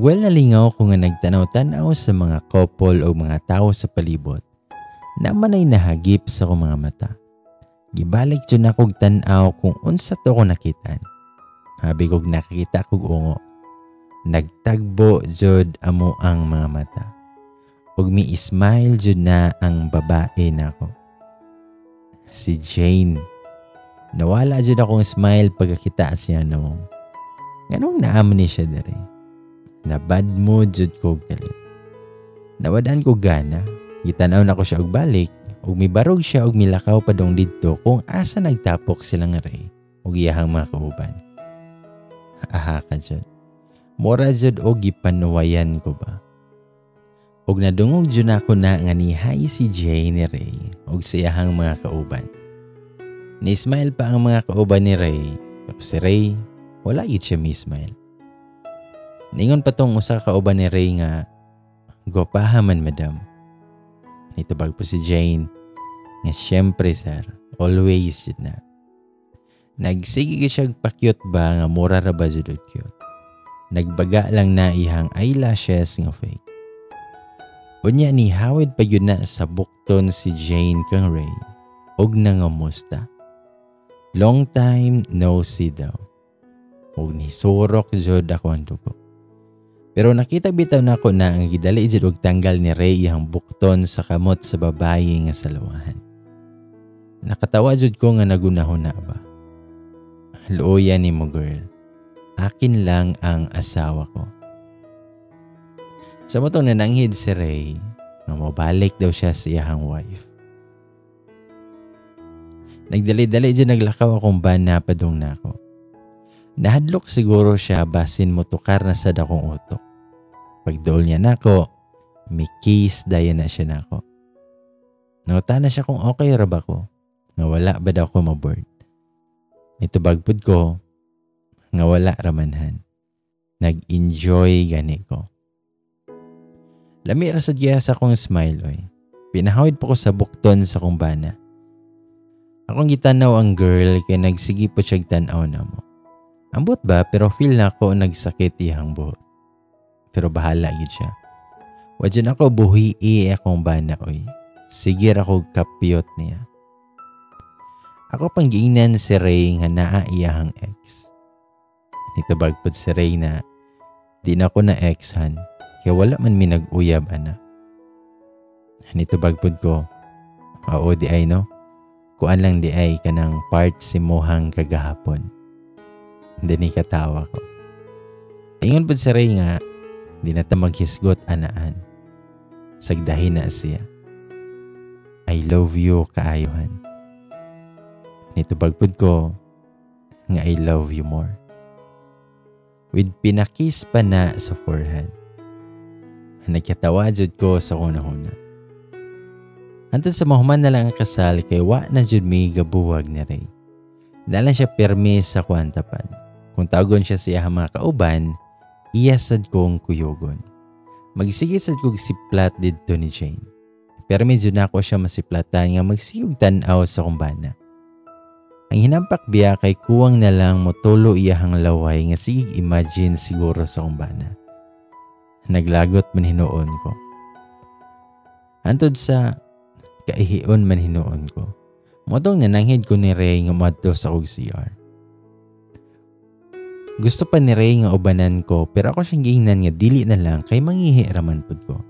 Well nalingaw ko nga nagtanaw-tanaw sa mga couple o mga tao sa palibot. Naman ay nahagip sa akong mga mata. Gibalik dyan akong tanaw kung unsa to ko nakitan. Habi kog nakikita kog ungo. Nagtagbo jud amo ang mga mata. Ug mi-smile jud na ang babae nako. Si Jane. Nawala jud akong smile pagkakita siya no. Nganong naamon ni siya dere. Na bad mood jud ko galit. Nawadaan ko gana. Gitanaw na ko siya og balik. Ug mibarog siya og milakaw pa dong didto kung asa nagtapok silang Ray ug iyahang mga kauban. Aha ka jud. Mora jud og gipanuwayan ko ba. Ug nadungog jud ako na nga nihay si Jane ni Ray ug sa iyahang mga kauban. Ni-smile pa ang mga kauban ni Ray, pero si Ray wala gid siya mi-smile. Ningon pa tong usa ka kauban ni Ray nga, "Gopaha man madam." Nitubag po si Jane nga syempre sir, always jud na. Nagsige siya pa-cute ba nga mura ra ba jud cute. Nagbaga lang na ihang eyelashes nga fake. Unya ni hawid pa yun na sa bukton si Jane kang Ray og nangamusta. Long time no see daw. Og ni surok jud ako ang dugo. Pero nakita bitaw na ako na ang gidali jud og tanggal ni Ray ihang bukton sa kamot sa babae nga salawahan. Nakatawa jud ko nga nagunahon na ba. Luoyan ni mo girl. Akin lang ang asawa ko. Sa motong nananghid si Ray na mabalik daw siya sa iyahang wife. Nagdali-dali dyan naglakaw akong ban na padong na ako. Nahadlok siguro siya basin mo tukar na sa dakong utok. Pagdool niya na ako, may kiss daya na siya na ako. Nauta na siya kung okay ra ba ko. Nga wala ba daw ko maboard. Itubagpod ko, nga wala ramanhan. Nag-enjoy gani ko. Lami ra sa diya sa akong smile oy. Pinahawid po ko sa bukton sa kong bana. Akong gitanaw ang girl kay nagsigi po siya tanaw na mo. Ambot ba pero feel na ako nagsakit iyang buhok. Pero bahala gid siya. Wadyan ako buhi akong bana oy. Sige ra ko kapiyot niya. Ako pang giingnan si Ray nga naa iyahang ex. Nitubagpod si Ray na di na ko na exhan kaya wala man mi nag-uyab ana. Nitubagpod ko, oo di ay no? Kuan lang di ay kanang part si mohang kagahapon. Hindi ni katawa ko. Ingon po si Ray nga, di na ta maghisgot anaan. Sagdahin na siya. I love you kaayohan. Nitubagpod ko, nga I love you more. With pinakis pa na sa forehead. Nagkatawa jud ko sa kuna-huna. Hantod sa mahuman na lang ang kasal kay wa na jud mi gabuwag ni Ray. Dalan siya pirmi sa kwantapad. Kung tawagon siya siya mga kauban, iyasad kong kuyogon. Magsigit-sad kong siplat dito ni Jane. Pero medyo na ako siya masiplatan nga magsiyog tanaw sa kumbana. Ang hinampak biya kay kuwang na lang motulo iyahang laway nga sigig imagine siguro sa kumbana. Naglagot man hinuon ko. Antod sa kaihion man hinuon ko. Motong nananghid ko ni Ray nga madto sa kog CR. Gusto pa ni Ray nga ubanan ko pero ako siyang giingnan nga dili na lang kay mangihi raman pud ko.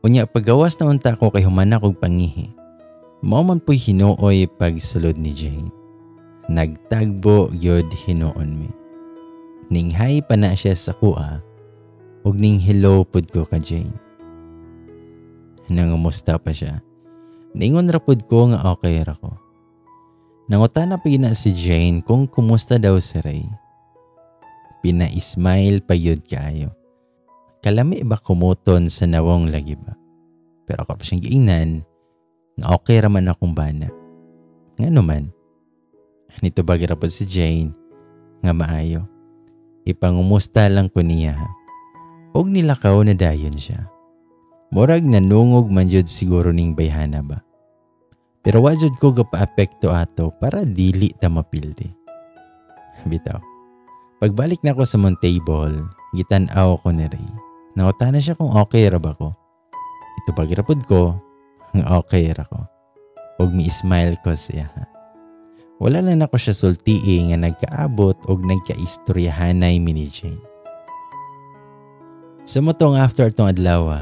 Unya paggawas na unta ko kay humana kog pangihi. Mao man po'y hinuoy pagsulod ni Jane. Nagtagbo gyud hinuon mi. Ning hi pa na siya sa kuha ug ning hello pud ko ka Jane. Nangumusta pa siya. Ningon ra pud ko nga okay ra ko. Nangutana pa gina si Jane kung kumusta daw si Ray. Pina-smile pa yun kayo. Kalami ba kumuton sa nawong lagi ba? Pero ako pa siyang giingnan nga okay raman akong bana. Nga naman. Nito bagay ra po si Jane nga maayo. Ipangumusta lang ko niya. Og nilakaw na dayon siya. Murag nanungog man jud siguro ning bayhana ba. Pero wajud ko gapa-apekto ato para dili ta mapildi. Bitaw. Pagbalik na ko sa mong table, Gitan-aw ko ni Ray. Nangutana siya kung okay ra ba ko. Ito pagirapod ko, okay ra ko. Og mi-smile ko siya. Wala lang ako siya sultii nga nagkaabot og nagkaistoryahanay mini Jane. Sumutong after tong adlaw,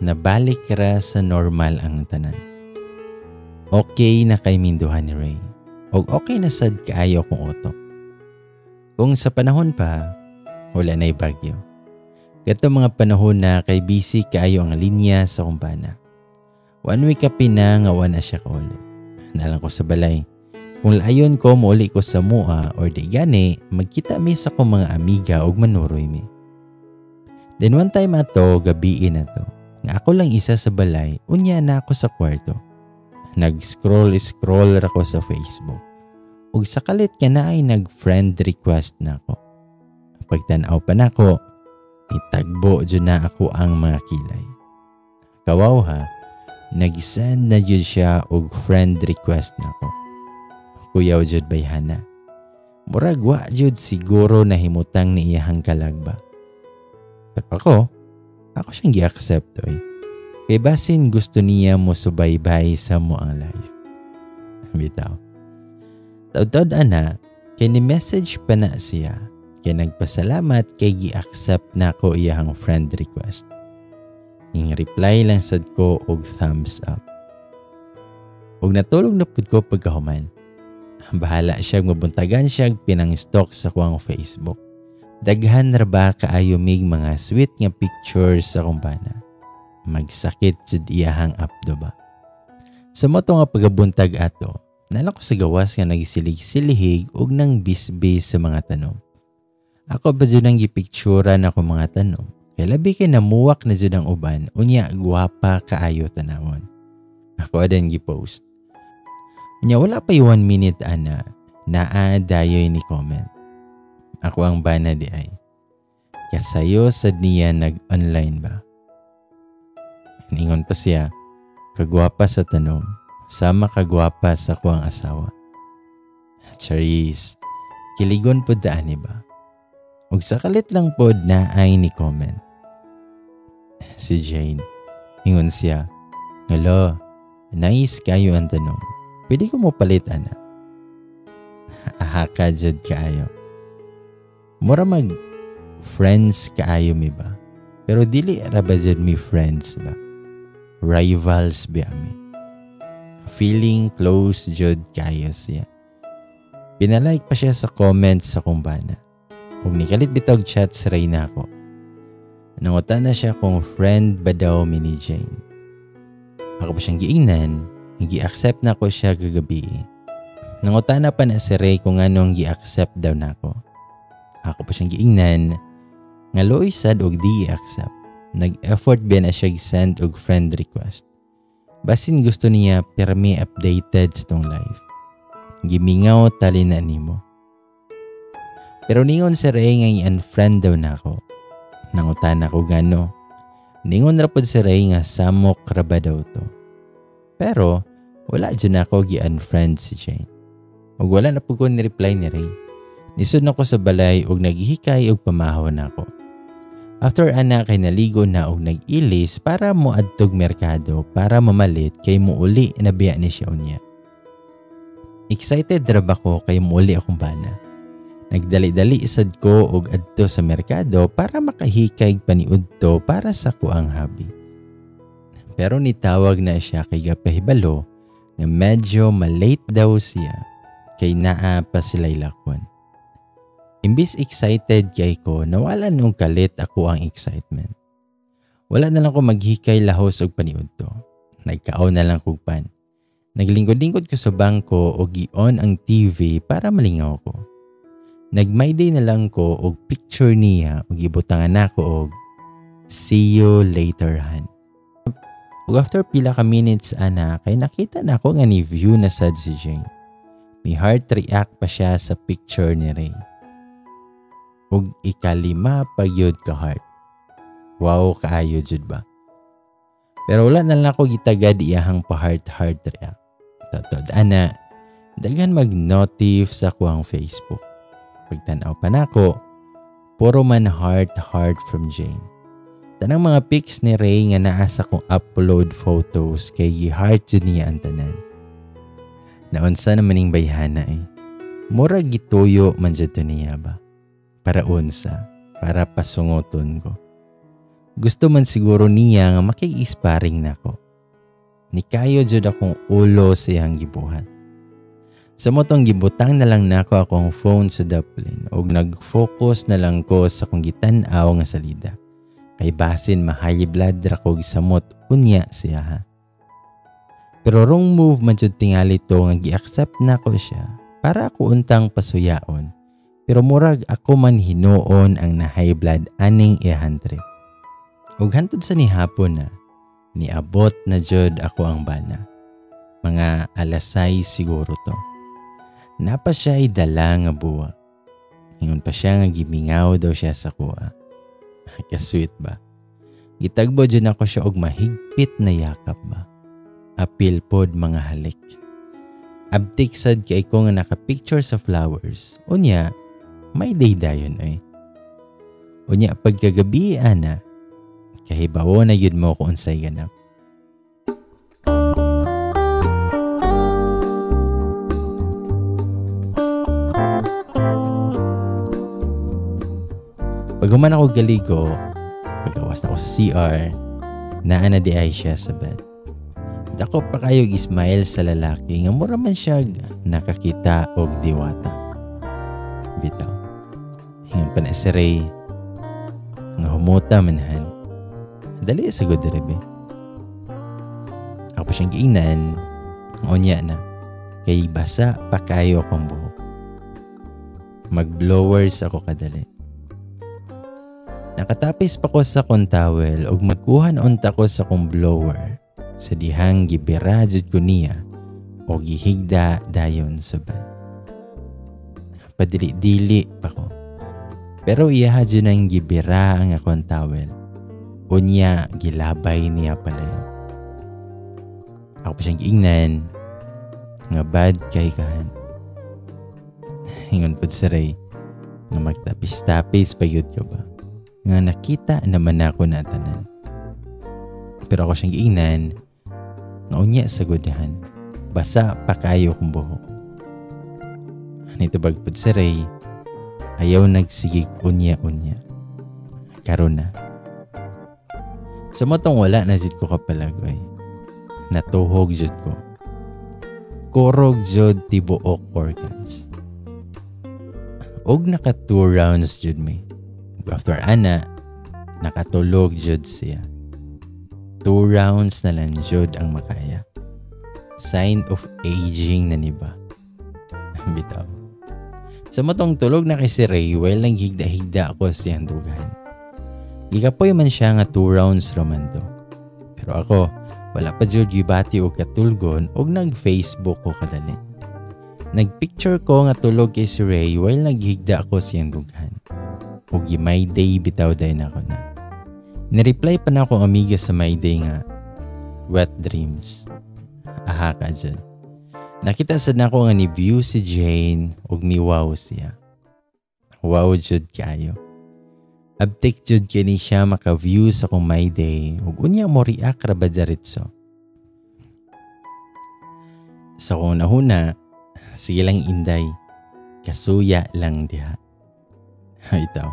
nabalik ra sa normal ang tanan. Okay na kay minduhan ni Ray. Og okay na sad kaayo kong utok. Kung sa panahon pa, wala na'y bagyo. Kato mga panahon na kay busy kaayo ang linya sa kumpana. 1 week ka pinangawan na siya kaulit. Nalang ko sa balay. Kung layon ko, mauli ko sa mua or di gani, magkita mi sa kong mga amiga og manuroy mi. Then one time ato, gabiin na to. Nga ako lang isa sa balay, unya na ako sa kwarto. Nag-scroll ra ko sa Facebook. Ug sa kalit ka na ay nag-friend request na ako. Pagtanaw pa na ako, itagbo dyan na ako ang mga kilay. Kawaw ha, nag-send na dyan siya og friend request na ako. Kuyaw dyan bayhana. Murag wa dyan siguro na himutang ni iyahang kalagba. Pero ako siyang gi-accept oy. Kay basin gusto niya mo subaybay sa mo ang life. Bitaw. Taud-taud ana, kay ni-message pa na siya. Kay nagpasalamat kay gi-accept na ko iyahang friend request. Ing reply lang sad ko og thumbs up. Og natulog na pud ko pagkahuman. Bahala siya mabuntagan siya pinang-stalk sa kuang Facebook. Daghan ra ba kaayo mig mga sweet nga pictures sa kumpana. Magsakit jud iyahang apdo ba. Sa moto nga pagabuntag ato, nala ko sa gawas nga nagsilig-silihig og nang bisbis sa mga tanom. Ako ba dyan ang gipicturan ako mga tanom? Kaya labi kay namuwak na dyan ang uban, unya guwapa kaayo tanawon. Ako adan gipost. Unya wala pa 1 minute ana, naadayoy ni comment. Ako ang bana di ay. Kasayo sad niya nag-online ba? Ningon pa siya, kagwapa sa tanom, sama kagwapa sa kuang asawa. Charis, kiligon po daan ba? Ug sa kalit lang pod na ay ni comment. Si Jane, ingon siya, "Hello, nice kayo ang tanong. Pwede ko mo palit ana?" Ahaka jud kaayo. Mura mag friends kaayo mi ba? Pero dili ra ba jud mi friends ba? Rivals ba mi? Feeling close jud kaayo siya. Pinalike pa siya sa comments sa kumbana. Ug nikalit bitog chat sa Reyna ko. Nangutan na siya kung friend ba daw mi ni Jane. Ako pa siyang giingnan, gi-accept na ko siya kagabi. Nangutan na pa na si Ray kung anong gi-accept daw na ko. Ako pa siyang giingnan, nga loy sad og di i-accept. Nag-effort ba na siya send og friend request. Basin gusto niya permi updated sa tong live. Gimingaw tali na nimo. Pero ningon si Ray nga i-unfriend daw na ako. Nangutan ako gano. Ningon ra pod si Ray nga samok ra ba daw to. Pero wala dyan ako gi-unfriend si Jane. Ug wala na po ko ni-reply ni Ray. Nisod na ko sa balay ug naghihikay ug pamahaw na ako. After ana kay naligo na og nag-ilis para mo adtog merkado para mamalit kay muuli na biya ni siya unya. Excited ra ba ko kay muuli akong bana. Nagdali-dali sad ko og adto sa merkado para makahikay paniudto para sa kuang hobby. Pero nitawag na siya kay gapahibalo nga medyo malate daw siya kay naa pa sila'y lakwan. Imbis excited kay ko, nawala nung kalit ako ang excitement. Wala na lang ko maghikay lahos og paniudto. Nagkaon na lang kog pan. Naglingkod-lingkod ko sa bangko og gi-on ang TV para malingaw ko. Nag-my day na lang ko og picture niya og gibutangan nako og see you later han. Ug after pila ka minutes ana kay nakita na ako nga ni view na sad si Jane. May heart react pa siya sa picture ni Ray. Ug ikalima pa yun ka heart. Wow, kaayo jud ba? Pero wala na lang ako gitagad iyahang pa heart react. Totod ana, daghan mag-notif sa kuang Facebook. Pagtanaw pa nako, Puro man heart from Jane. Tanang mga pics ni Ray nga naa sa kong upload photos kay gi-heart jud niya ang tanan. Naunsa naman ning bayhana Mura gituyo man jud to niya ba? Para unsa? Para pasungoton ko. Gusto man siguro niya nga makig-sparring nako. Nikayo jud akong ulo sa iyang gibuhat. Sa motong gibutang na lang nako akong phone sa daplin ug nag-focus na lang ko sa kong gitan-aw nga salida. Kay basin ma-high blood ra ko gisamot unya siya ha. Pero wrong move man jud tingali to nga gi-accept nako siya para ako untang pasuyaon. Pero murag ako man hinuon ang na-high blood aning iyahan trip. Ug hantod sa nihapon na niabot na jud ako ang bana. Mga alas 6 siguro to. Napa siya ay dala nga buwak. Ingon pa siya nga gimingaw daw siya sa kuha. Ka-sweet ba? Gitagbo dyan ako siya og mahigpit na yakap ba? Apil pod mga halik. Abtik sad kay ko nga naka-picture sa flowers. Unya, may day-dayon Unya, pagkagabi ana, kahibawo na yun mo kung unsay ganap. Pag human ako galigo, pagawas na ako sa CR, naana di ay siya sa bed. Dako pa kayo ismail sa lalaki nga mura man siya nakakita og diwata. Bitaw. Hingon pa na si Ray nga humuta manhan. Dali sa good rebe. Ako pa siyang giinan, unya na, kay basa pa kayo akong buhok. Mag-blowers ako kadali. Nakatapis pa ko sa kong towel ug magkuhan unta ko sa kong blower sa dihang gibira jud ko niya o gihigda dayon sa bed. Padili-dili pa ko. Pero iyaha jud nang gibira ang akong towel. Unya gilabay niya pala yun. Ako pa siyang giingnan nga bad kay kahan. Hingon pod sa Ray nga magtapis-tapis pa yun ka ba? Nga nakita naman ako na tanan. Pero ako siyang giingnan nga unya sa gudahan. Basa pa kayo kong buhok. Nito bagpod sa Ray, ayaw nagsigig unya-unya. Karon na. Sa motong wala na jud ko kapalagoy. Natuhog jud ko. Kurog jud tibuok organs. Og naka 2 rounds jud may. After ana, nakatulog jud siya. 2 rounds na lang jud ang makaya. Sign of aging na niba. Bitaw. Sa motong tulog na kay si Ray, while naghigda-higda ako siyang dugan. Gikapoy man siya nga 2 rounds romando. Pero ako, wala pa jud gibati o katulgon og nag-Facebook ko kadali. Nagpicture ko nga tulog kay si Ray while naghigda ako siyang dugan. O my day bitaw dayon ako na. Nireply pa na akong amiga sa my day nga, wet dreams. Aha ka dyan. Nakita sad na ako nga ni view si Jane ug miwaw siya. Wow jud kayo. Abtik jud kini siya maka-view sa kong my day ug unya mo react ra ba diretso. Sa kong nahuna, sige lang inday. Kasuya lang diha. Ito.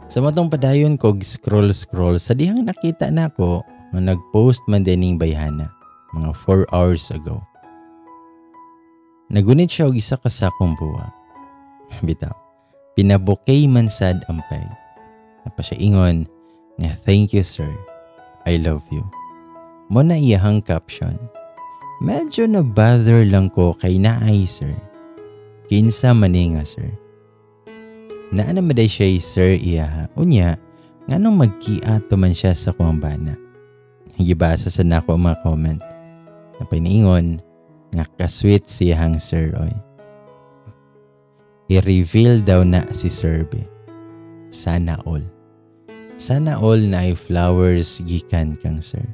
Sa matong padayon ko scroll sa dihang nakita na ako nga nag-post man dining bayhana mga 4 hours ago. Nagunit siya og isa ka sakong buwak. Bitaw. Pinabukay man sad ang peg. Napa siya ingon nga thank you sir. I love you. Mo na iyahang caption. Medyo na bother lang ko kay naay sir. Kinsa maninga sir. Naana maday siya sir iyaha. Unya, nganong magkiato man siya sa kuang bana. Gibasa sa nako ang mga comment. Napiniingon, nga kasweet siyahang sir oy. I-reveal daw na si Sir B. Sana all. Sana all na ay flowers gikan kang sir.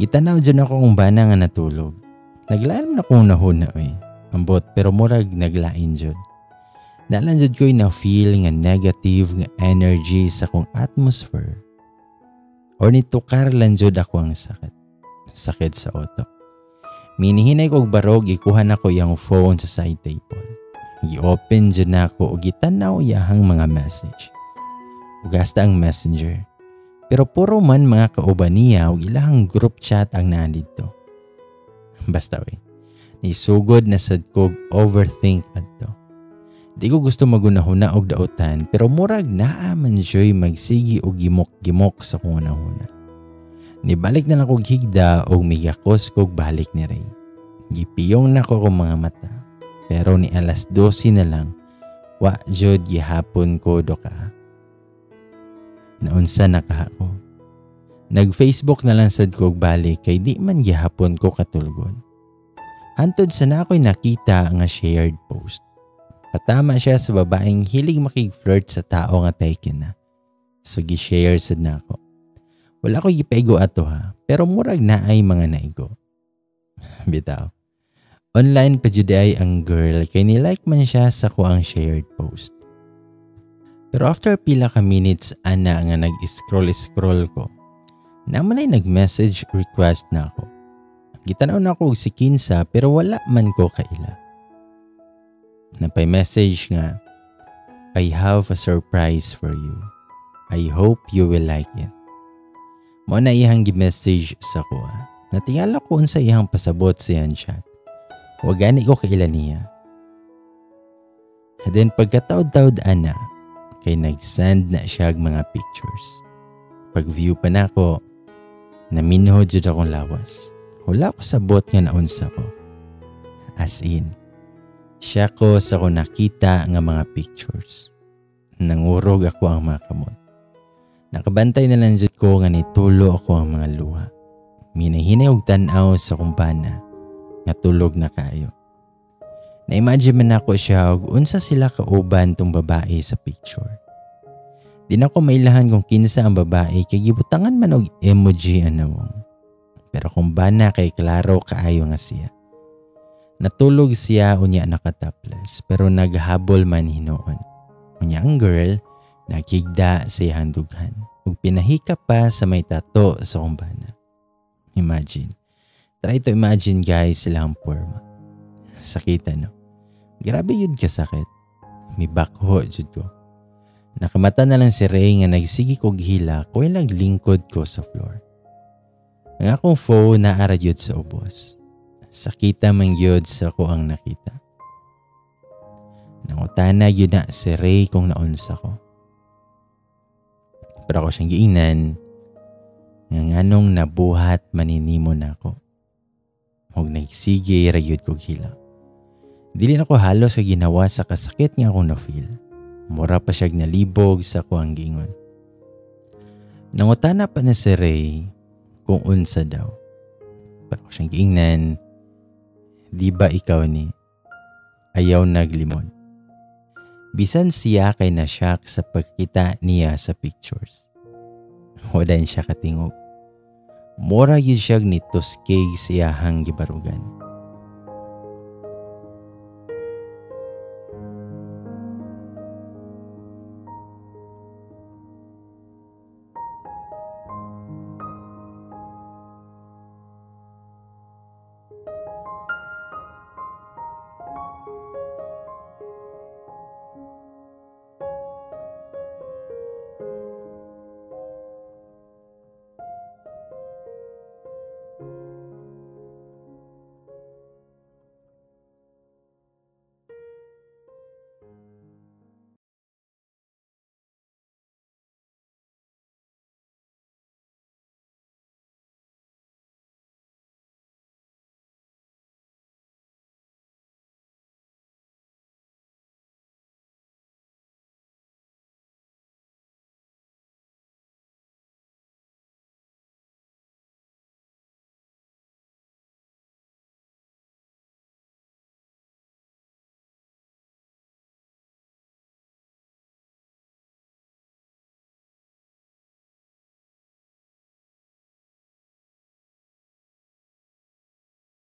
Gitanaw dyan ako kung bana nga natulog. Naglaan na kong nahuna oy. Ambot pero murag naglain dyan. Nalanjud ko'y na-feel nga negative nga energy sa kong atmosphere. Or nitukar lanjud ako ang sakit. Sakit sa utok. Minihinay kog barog, ikuha na ko yung phone sa side table. I-open dyan na ako o gitanaw yahang mga message. Ugasta ang messenger. Pero puro man mga kauban niya o ilahang group chat ang nandito. Basta nisugod na sad kog overthink adto. Di ko gusto magunahuna og dautan pero murag naa man siyo'y magsigi og gimok-gimok sa kung una-una. Nibalik na lang kog higda og migakos kog balik ni Ray. Gipiyong na ko kong mga mata pero ni alas 12 na lang wa jud gihapon ko doka. Naunsa na kaha ko. Nag-Facebook na lang sad kog balik kay di man gihapon ko katulgon. Hantod sa na ako'y nakita nga shared post. Patama siya sa babaeng hilig makig-flirt sa tao nga taken na. So gi-share sad na ako. Wala ko gipaigo ato pero murag na ay mga naigo. Bitaw. Online pa jud ay ang girl kay ni-like man siya sa ko ang shared post. Pero after pila ka minutes ana nga nag-scroll ko, naman ay nag-message request na ako. Gitanaw na ako si Kinsa pero wala man ko kaila. Napay-message nga, I have a surprise for you. I hope you will like it. Mo na iyang gi-message sa ko. Natingala ko unsa iyang pasabot sa yan chat. Wagani ko kaila niya. And then pagkataod-taod ana, kay nag-send na siya mga pictures. Pag-view pa na ako, naminho jud akong lawas. Wala ko sabot nga naunsa ko. As in, siya ko sa ko nakita nga mga pictures. Nangurog ako ang mga kamot. Nakabantay na lang jud ko nga nitulo ako ang mga luha. Minahinay og tan-aw sa kumpana nga tulog na kayo. Na-imagine man ako siya og unsa sila kauban tong babae sa picture. Di na ko mailahan kung kinsa ang babae kay gibutangan man og emoji anawong. Pero kung bana kay klaro kaayo nga siya. Natulog siya unya nakataplas pero naghabol man hinoon. Unya ang girl nakigda sa iyang dughan ug pinahika pa sa may tato sa kumbana. Imagine. Try to imagine guys silang forma. Sakita no. Grabe yun kasakit. May bakho jud ko. Nakamata na lang si Ray nga nagsigi kog hila ko ay naglingkod ko sa floor. Ang akong phone naara yun sa ubos. Sakita man yun sa ko ang nakita. Nangutana yun na si Ray kung naunsa ko. Pero ako siyang giingnan nga nganong nabuhat maninimo na ako. Huwag nagsige rayod kog hila. Dili na ko halos sa ginawa sa kasakit nga akong na-feel. Mura pa siyag nalibog sa ko ang gingon. Nangutana pa na si Ray kung unsa daw. Pero ako siyang giingnan, di ba ikaw ni ayaw naglimon? Bisan siya kay na-shock sa pagkita niya sa pictures. Wadan siya katingog. Mura yun siyag ni Tuskeg siyahang gibarugan.